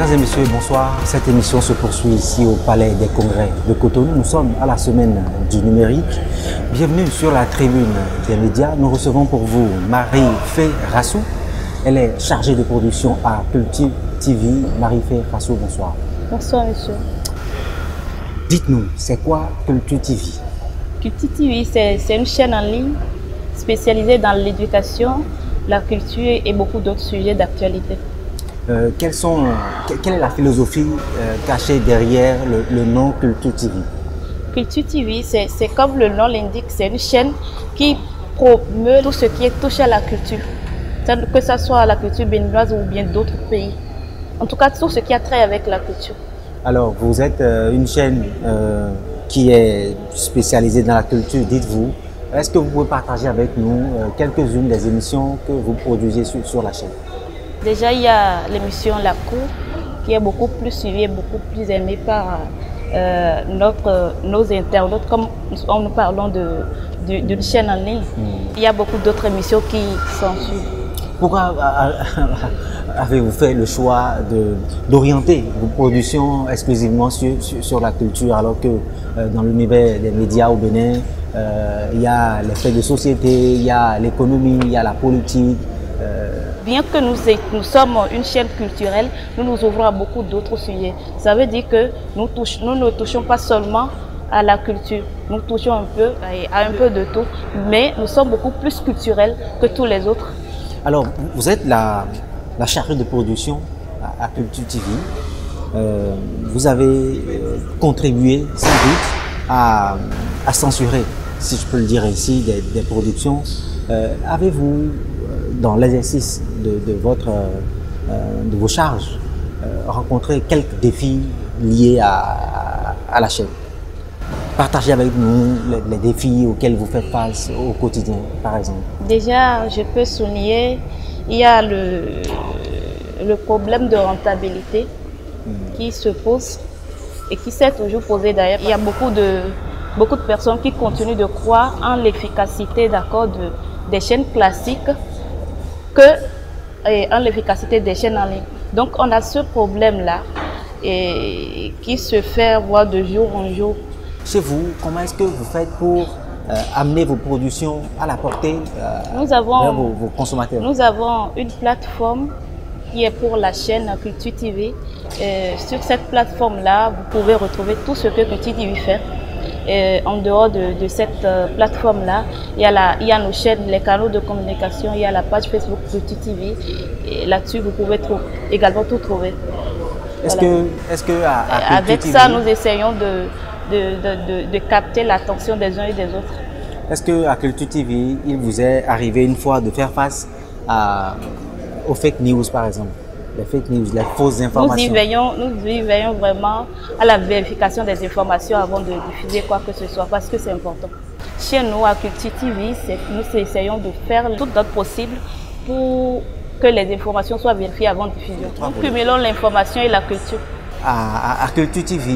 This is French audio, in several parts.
Mesdames et messieurs, bonsoir. Cette émission se poursuit ici au Palais des Congrès de Cotonou. Nous sommes à la semaine du numérique. Bienvenue sur la tribune des médias. Nous recevons pour vous Marie-Fé Rassou. Elle est chargée de production à Culture TV. Marie-Fé Rassou, bonsoir. Bonsoir, monsieur. Dites-nous, c'est quoi Culture TV? Culture TV, c'est une chaîne en ligne spécialisée dans l'éducation, la culture et beaucoup d'autres sujets d'actualité. Quelle est la philosophie cachée derrière le nom Culture TV? Culture TV, c'est comme le nom l'indique, c'est une chaîne qui promeut tout ce qui est touché à la culture, que ce soit la culture béninoise ou bien d'autres pays. En tout cas, tout ce qui a trait avec la culture. Alors, vous êtes une chaîne qui est spécialisée dans la culture, dites-vous. Est-ce que vous pouvez partager avec nous quelques-unes des émissions que vous produisez sur la chaîne? Déjà, il y a l'émission La Cour, qui est beaucoup plus suivie et beaucoup plus aimée par nos internautes, comme nous parlons d'une chaîne en ligne. Il y a beaucoup d'autres émissions qui s'en suivent. Pourquoi avez-vous fait le choix d'orienter vos productions exclusivement sur la culture, alors que dans l'univers des médias au Bénin, il y a les faits de société, il y a l'économie, il y a la politique? Bien que nous sommes une chaîne culturelle, nous nous ouvrons à beaucoup d'autres sujets. Ça veut dire que nous ne touchons pas seulement à la culture, nous touchons à un peu de tout, mais nous sommes beaucoup plus culturels que tous les autres. Alors, vous êtes la chargée de production à Culture TV. Vous avez contribué sans doute à censurer, si je peux le dire ainsi, des productions. Avez-vous, dans l'exercice de vos charges, rencontré quelques défis liés à la chaîne? Partagez avec nous les défis auxquels vous faites face au quotidien, par exemple. Déjà, je peux souligner, il y a le problème de rentabilité qui se pose et qui s'est toujours posé d'ailleurs. Il y a beaucoup de personnes qui continuent de croire en l'efficacité des chaînes classiques en l'efficacité des chaînes en ligne. Donc on a ce problème-là qui se fait voir de jour en jour. Chez vous, comment est-ce que vous faites pour amener vos productions à la portée vers vos consommateurs? Nous avons une plateforme qui est pour la chaîne Culture TV. Sur cette plateforme-là, vous pouvez retrouver tout ce que Culture TV fait. En dehors de cette plateforme-là, il y a nos chaînes, les canaux de communication, il y a la page Facebook Culture TV. Et là-dessus, vous pouvez également tout trouver. Avec ça, nous essayons de capter l'attention des uns et des autres. Est-ce qu'à Culture TV, il vous est arrivé une fois de faire face aux fake news, par exemple? Les fake news, les fausses informations. Nous y veillons vraiment à la vérification des informations avant de diffuser quoi que ce soit, parce que c'est important. Chez nous, à Culture TV, nous essayons de faire tout notre possible pour que les informations soient vérifiées avant diffusion. Nous cumulons l'information et la culture. À Culture TV,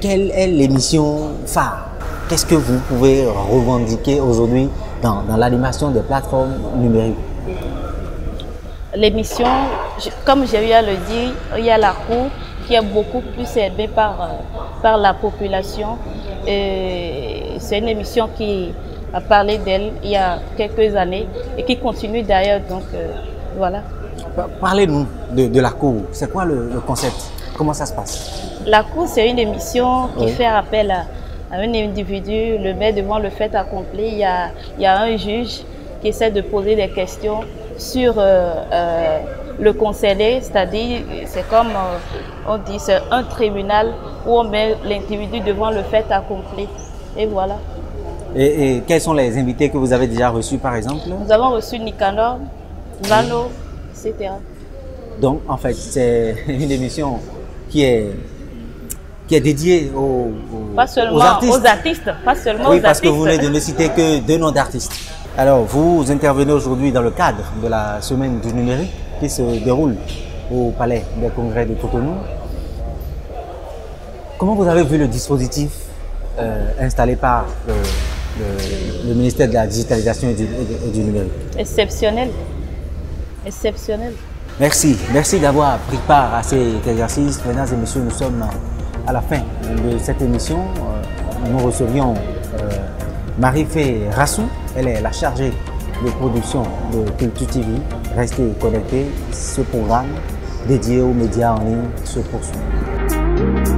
quelle est l'émission phare? Qu'est-ce que vous pouvez revendiquer aujourd'hui dans l'animation des plateformes numériques? L'émission, comme j'ai eu à le dire, il y a La Cour qui est beaucoup plus aimée par la population. C'est une émission qui a parlé d'elle il y a quelques années et qui continue d'ailleurs. Donc voilà. Parlez-nous de La Cour. C'est quoi le concept? Comment ça se passe? La Cour, c'est une émission qui fait appel à un individu, le met devant le fait accompli. Il y a un juge qui essaie de poser des questions sur le concédé, c'est-à-dire c'est comme on dit, c'est un tribunal où on met l'individu devant le fait accompli. Et voilà. Et quels sont les invités que vous avez déjà reçus, par exemple? Nous avons reçu Nicanor, Vano, etc. Donc, en fait, c'est une émission qui est dédiée pas seulement aux artistes. Pas seulement oui, aux parce artistes. que vous venez de ne citer que 2 noms d'artistes. Alors, vous intervenez aujourd'hui dans le cadre de la semaine du numérique qui se déroule au Palais des Congrès de Cotonou. Comment vous avez vu le dispositif installé par le ministère de la Digitalisation et du Numérique? Exceptionnel. Exceptionnel. Merci d'avoir pris part à cet exercice. Mesdames et messieurs, nous sommes à la fin de cette émission. Nous recevions Marie-Fé Rassou, elle est la chargée de production de Culture TV. Restez connectés, ce programme dédié aux médias en ligne se poursuit.